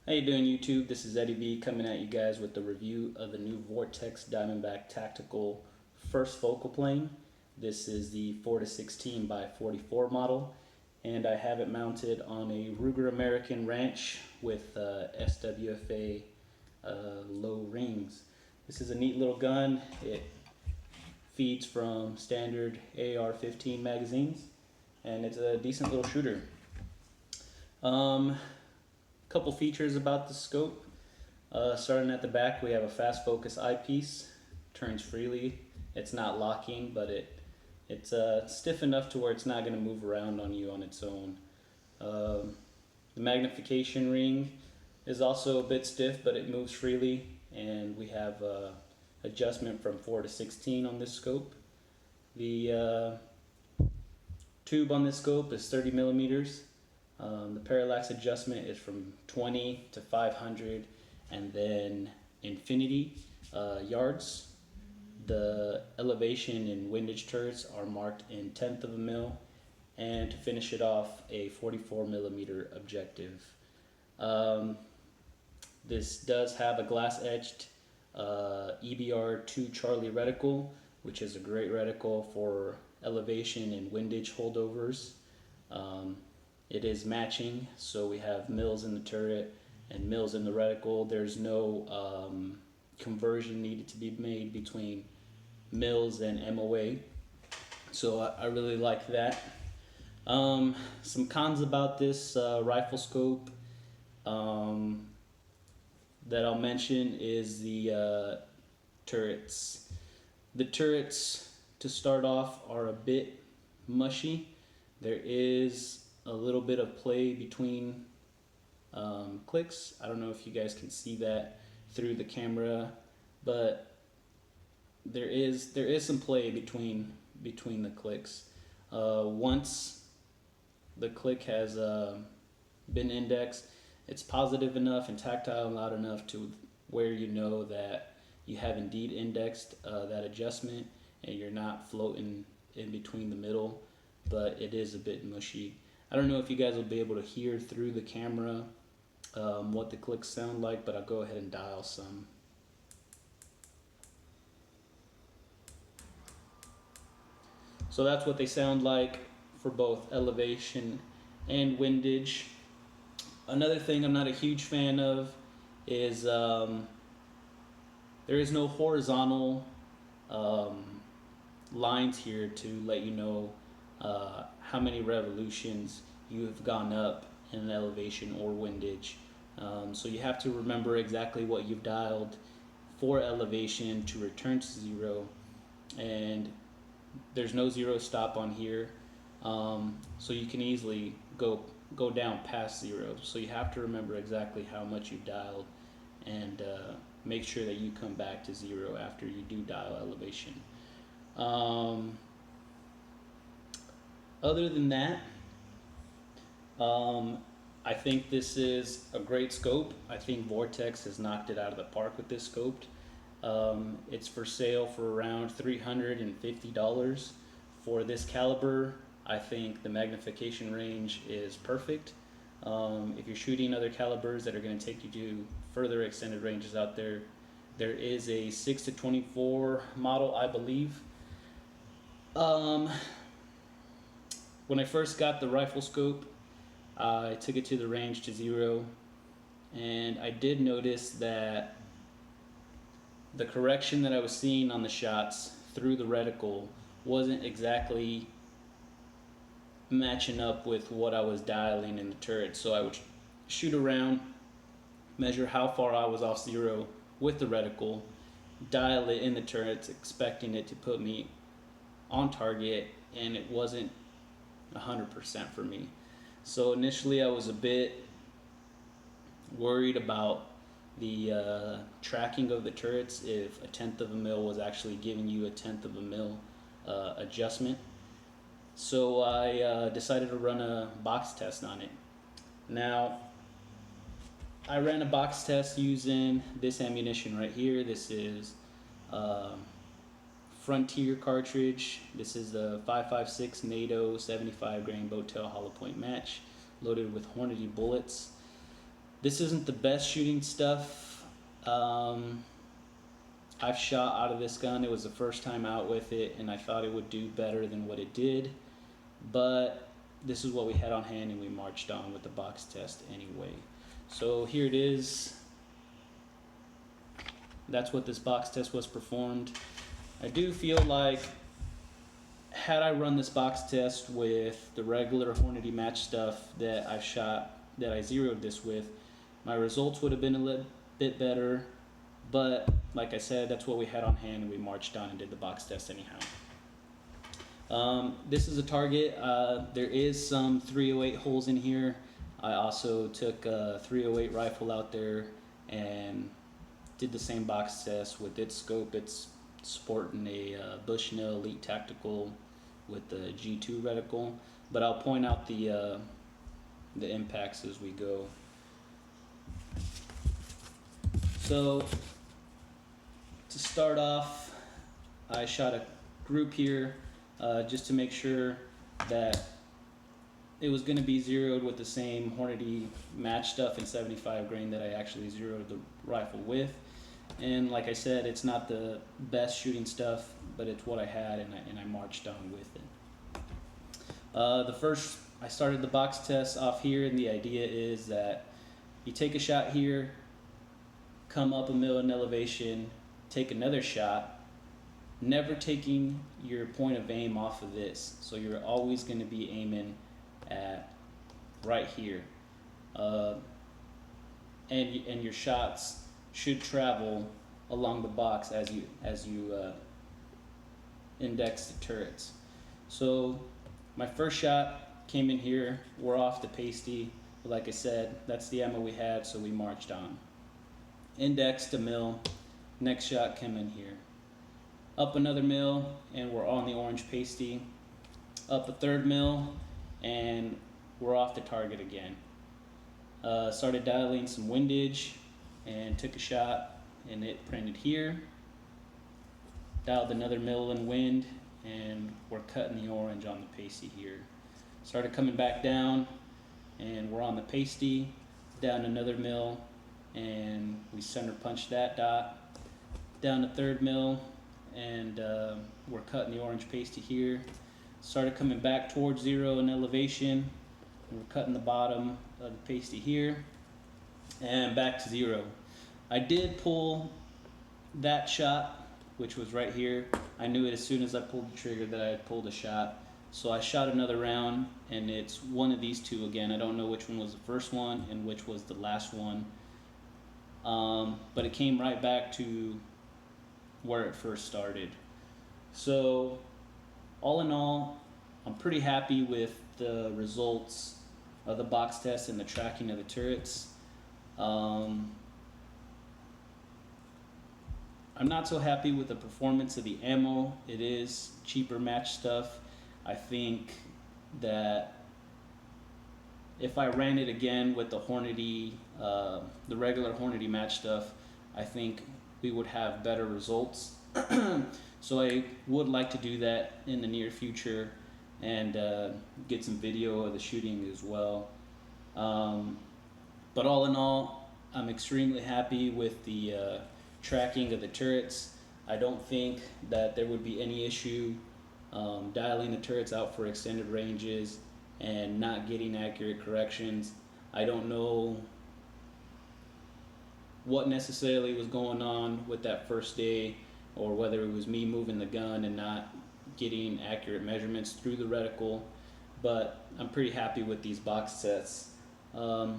How you doing, YouTube? This is Eddie B coming at you guys with the review of the new Vortex Diamondback Tactical first focal plane. This is the 4-16 by 44 model, and I have it mounted on a Ruger American Ranch with SWFA low rings. This is a neat little gun. It feeds from standard AR-15 magazines, and it's a decent little shooter. Couple features about the scope. Starting at the back, we have a fast focus eyepiece. Turns freely. It's not locking, but it's stiff enough to where it's not going to move around on you on its own. The magnification ring is also a bit stiff, but it moves freely, and we have adjustment from 4-16 on this scope. The tube on this scope is 30 millimeters. The parallax adjustment is from 20 to 500 and then infinity yards. The elevation and windage turrets are marked in 1/10 of a mil, and to finish it off, a 44 millimeter objective. This does have a glass etched EBR2 Charlie reticle, which is a great reticle for elevation and windage holdovers. It is matching, so we have mils in the turret and mils in the reticle. There's no conversion needed to be made between mils and MOA, so I really like that. Some cons about this rifle scope that I'll mention is the turrets. The turrets, to start off, are a bit mushy. There is a little bit of play between clicks. I don't know if you guys can see that through the camera, but there is some play between the clicks. Once the click has been indexed, it's positive enough and tactile loud enough to where you know that you have indeed indexed that adjustment, and you're not floating in between the middle, but it is a bit mushy. I don't know if you guys will be able to hear through the camera what the clicks sound like, but I'll go ahead and dial some. So that's what they sound like for both elevation and windage. Another thing I'm not a huge fan of is there is no horizontal lines here to let you know how many revolutions you have gone up in elevation or windage. So you have to remember exactly what you've dialed for elevation to return to zero, and there's no zero stop on here, so you can easily go down past zero. So you have to remember exactly how much you've dialed, and make sure that you come back to zero after you do dial elevation. Other than that, I think this is a great scope. I think Vortex has knocked it out of the park with this scope. It's for sale for around $350 for this caliber. I think the magnification range is perfect. If you're shooting other calibers that are going to take you to further extended ranges out there, there is a 6-24 model, I believe. When I first got the rifle scope, I took it to the range to zero, and I did notice that the correction that I was seeing on the shots through the reticle wasn't exactly matching up with what I was dialing in the turret. So I would shoot around, measure how far I was off zero with the reticle, dial it in the turrets, expecting it to put me on target, and it wasn't 100% for me. So initially I was a bit worried about the tracking of the turrets, if 1/10 of a mil was actually giving you a 1/10 of a mil adjustment. So I decided to run a box test on it. Now, I ran a box test using this ammunition right here. This is Frontier cartridge. This is the 5.56 NATO 75 grain Boattail hollow point match, loaded with Hornady bullets. This isn't the best shooting stuff I've shot out of this gun. It was the first time out with it, and I thought it would do better than what it did. But this is what we had on hand, and we marched on with the box test anyway. So here it is. That's what this box test was performed. I do feel like had I run this box test with the regular Hornady match stuff that I shot, that I zeroed this with, my results would have been a little bit better. But like I said, that's what we had on hand, and we marched on and did the box test anyhow. This is a target. There is some 308 holes in here. I also took a 308 rifle out there and did the same box test with its scope. It's sporting a Bushnell Elite Tactical with the G2 reticle, but I'll point out the impacts as we go. So to start off, I shot a group here just to make sure that it was going to be zeroed with the same Hornady match stuff in 75 grain that I actually zeroed the rifle with. And like I said, it's not the best shooting stuff, but it's what I had, and I marched on with it. I started the box test off here, and the idea is that you take a shot here, come up a mil in elevation, take another shot, never taking your point of aim off of this. So you're always going to be aiming at right here, and your shots should travel along the box as you index the turrets. So my first shot came in here. We're off the pasty, but like I said, that's the ammo we had, so we marched on. Indexed a mil. Next shot came in here. Up another mil, and we're on the orange pasty. Up a third mil, and we're off the target again. Started dialing some windage and took a shot, and it printed here. Dialed another mil in wind, and we're cutting the orange on the pasty here. Started coming back down, and we're on the pasty. Down another mil, and we center punched that dot. Down a third mil, and we're cutting the orange pasty here. Started coming back towards zero in elevation. We're cutting the bottom of the pasty here, and back to zero. I did pull that shot, which was right here. I knew it as soon as I pulled the trigger that I had pulled a shot. So I shot another round, and it's one of these two again. I don't know which one was the first one and which was the last one. But it came right back to where it first started. So all in all, I'm pretty happy with the results of the box test and the tracking of the turrets. I'm not so happy with the performance of the ammo. It is cheaper match stuff. I think that if I ran it again with the Hornady, the regular Hornady match stuff, I think we would have better results. So I would like to do that in the near future and get some video of the shooting as well. But all in all, I'm extremely happy with the tracking of the turrets. I don't think that there would be any issue dialing the turrets out for extended ranges and not getting accurate corrections. I don't know what necessarily was going on with that first day, or whether it was me moving the gun and not getting accurate measurements through the reticle, but I'm pretty happy with these box tests. All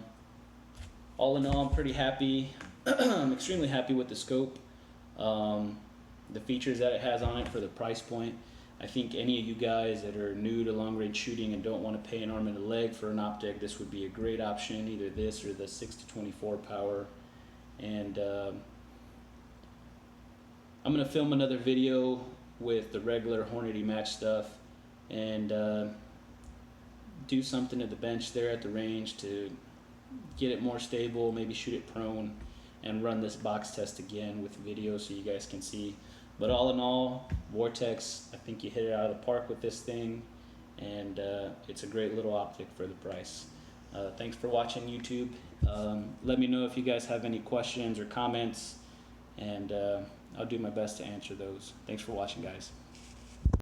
in all, I'm pretty happy. I'm extremely happy with the scope, the features that it has on it for the price point. I think any of you guys that are new to long range shooting and don't want to pay an arm and a leg for an optic, this would be a great option, either this or the 6-24 power. And I'm going to film another video with the regular Hornady match stuff and do something at the bench there at the range to get it more stable, maybe shoot it prone, and run this box test again with video so you guys can see. But all in all, Vortex, I think you hit it out of the park with this thing, and it's a great little optic for the price. Thanks for watching, YouTube. Let me know if you guys have any questions or comments, and I'll do my best to answer those. Thanks for watching, guys.